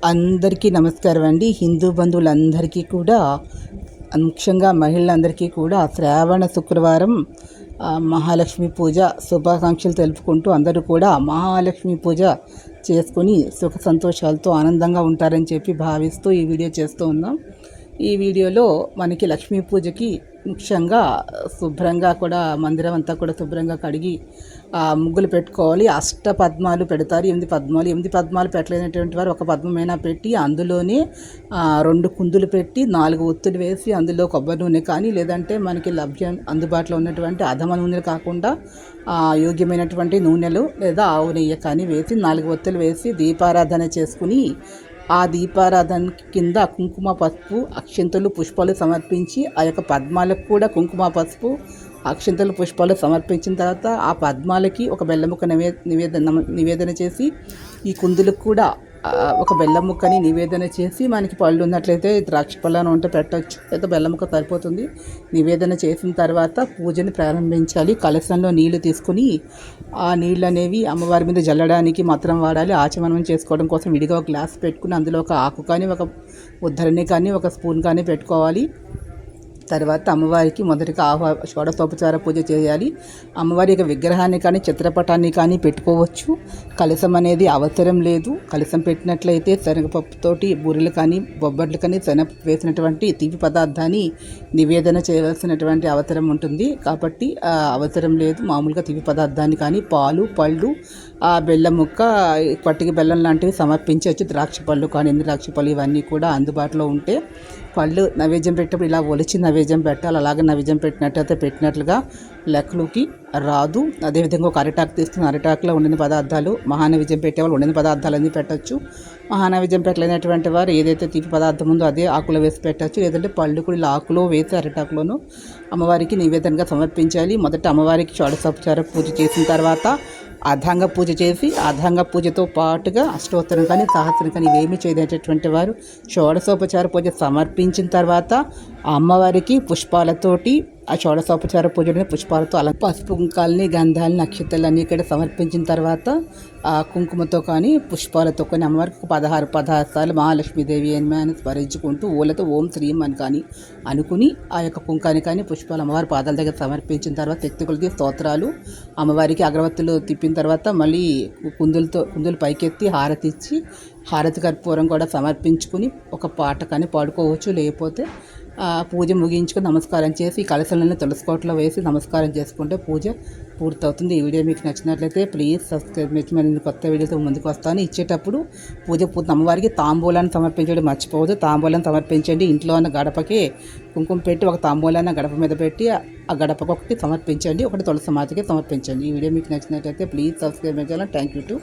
అందరికీ నమస్కారం అండి. హిందూ బంధువులందరికీ కూడా, ముఖ్యంగా మహిళలందరికీ కూడా శ్రావణ శుక్రవారం మహాలక్ష్మి పూజ శుభాకాంక్షలు తెలుపుకుంటూ అందరూ కూడా మహాలక్ష్మి పూజ చేసుకొని సుఖ సంతోషాలతో ఆనందంగా ఉంటారని చెప్పి భావిస్తూ ఈ వీడియో చేస్తూ ఉన్నాం. ఈ వీడియోలో మనకి లక్ష్మీ పూజకి ముఖ్యంగా శుభ్రంగా కూడా మందిరం అంతా కూడా శుభ్రంగా కడిగి ముగ్గులు పెట్టుకోవాలి. అష్ట పద్మాలు పెడతారు. 8 పద్మాలు పెట్టలేనటువంటి వారు ఒక పద్మమైనా పెట్టి అందులోనే 2 కుందులు పెట్టి 4 ఒత్తులు వేసి అందులో కొబ్బరి నూనె కానీ లేదంటే మనకి అందుబాటులో ఉన్నటువంటి అధమ నూనెలు కాకుండా యోగ్యమైనటువంటి నూనెలు లేదా ఆవు నెయ్యి కానీ వేసి 4 ఒత్తులు వేసి దీపారాధన చేసుకుని ఆ దీపారాధన కింద కుంకుమ పసుపు అక్షింతలు పుష్పాలు సమర్పించి ఆ యొక్క పద్మాలకు కూడా కుంకుమ పసుపు అక్షింతలు పుష్పాలు సమర్పించిన తర్వాత ఆ పద్మాలకి ఒక బెల్లం ముక్క నివేదన చేసి ఈ కుందులకు కూడా ఒక బెల్లం ముక్కని నివేదన చేసి మనకి పళ్ళు ఉన్నట్లయితే ద్రాక్ష పళ్ళను ఉంటే పెట్టవచ్చు, లేదా బెల్లం ముక్క సరిపోతుంది. నివేదన చేసిన తర్వాత పూజని ప్రారంభించాలి. కలశంలో నీళ్లు తీసుకుని ఆ నీళ్ళు అనేవి అమ్మవారి మీద జల్లడానికి మాత్రం వాడాలి. ఆచమనం చేసుకోవడం కోసం విడిగా ఒక గ్లాస్ పెట్టుకుని అందులో ఒక ఆకు కానీ ఒక ఉద్ధరణి కానీ ఒక స్పూన్ కానీ పెట్టుకోవాలి. తర్వాత అమ్మవారికి మొదటిగా షోడశోపచార పూజ చేయాలి. అమ్మవారి యొక్క విగ్రహాన్ని కానీ చిత్రపటాన్ని కానీ పెట్టుకోవచ్చు. కలశం అనేది అవసరం లేదు. కలశం పెట్టినట్లయితే శనగపప్పుతోటి బూరెలు కానీ బొబ్బట్లు కానీ శనగ వేసినటువంటి తీపి పదార్థాన్ని నివేదన చేయవలసినటువంటి అవసరం ఉంటుంది. కాబట్టి అవసరం లేదు. మామూలుగా తీపి పదార్థాన్ని కానీ పాలు పళ్ళు బెల్లం ముక్క పట్టిక బెల్లం లాంటివి సమర్పించవచ్చు. ద్రాక్ష పళ్ళు కానీ ద్రాక్ష పళ్ళు ఇవన్నీ కూడా అందుబాటులో ఉంటే పళ్ళు నైవేద్యం పెట్టేటప్పుడు ఇలా ఒలిచి నైవేద్యం పెట్టాలి. అలాగే నైవేద్యం పెట్టినట్లుగా లెక్కలోకి రాదు. అదేవిధంగా ఒక అరిటాకు తీసుకుని అరిటాకులో ఉండిన పదార్థాలు మహానైవేద్యం పెట్టేవాళ్ళు ఉండిన పదార్థాలన్నీ పెట్టచ్చు. మహానైవేద్యం పెట్టలేనటువంటి వారు ఏదైతే తీపి పదార్థం ఉందో అదే ఆకులో వేసి పెట్టచ్చు. లేదంటే పళ్ళు కూడా ఇలా ఆకులో వేసి అరిటాకులోనూ అమ్మవారికి నివేదనగా సమర్పించాలి. మొదట అమ్మవారికి షోడశోపచార పూజ చేసిన తర్వాత అర్ధాంగ పూజ చేసి అర్ధాంగ పూజతో పాటుగా అష్టోత్తరం కానీ సహస్రం కానీ ఇవేమీ చేయలేటటువంటి వారు షోడశోపచార పూజ సమర్పించిన తర్వాత అమ్మవారికి పుష్పాలతోటి ఆ షోడశోపచార పూజని పుష్పాలతో అలా పసుపు కుంకాలని గంధాలని నక్షత్రాలన్నీ ఇక్కడ సమర్పించిన తర్వాత ఆ కుంకుమతో కానీ పుష్పాలతో కానీ అమ్మవారికి 16 సార్లు మహాలక్ష్మీదేవి అని స్మరించుకుంటూ ఊళ్ళతో ఓం శ్రీం అని కానీ అనుకుని ఆ యొక్క కుంకాన్ని కానీ పుష్పాలు అమ్మవారి పాదాల దగ్గర సమర్పించిన తర్వాత శక్తికులకి స్తోత్రాలు అమ్మవారికి అగరవత్తులు తిప్పిన తర్వాత మళ్ళీ కుందులు పైకెత్తి హారతి ఇచ్చి హారతి కర్పూరం కూడా సమర్పించుకుని ఒక పాట కానీ పాడుకోవచ్చు. లేకపోతే పూజ ముగించుకొని నమస్కారం చేసి కలశలను తులసికోటలో వేసి నమస్కారం చేసుకుంటే పూజ పూర్తవుతుంది. ఈ వీడియో మీకు నచ్చినట్లయితే ప్లీజ్ సబ్స్క్రైబ్ చేసి నేను కొత్త వీడియోతో ముందుకు వస్తాను. ఇచ్చేటప్పుడు పూజ అమ్మవారికి తాంబూలాన్ని సమర్పించడం మర్చిపోవద్దు. తాంబూలాన్ని సమర్పించండి. ఇంట్లో ఉన్న గడపకి కుంకుమ పెట్టి ఒక తాంబూలాన్ని గడప మీద పెట్టి ఆ గడపకు ఒకటి సమర్పించండి, ఒకటి తులసి మాతకి సమర్పించండి. ఈ వీడియో మీకు నచ్చినట్లయితే ప్లీజ్ సబ్స్క్రైబ్ చేయాలని. Thank you to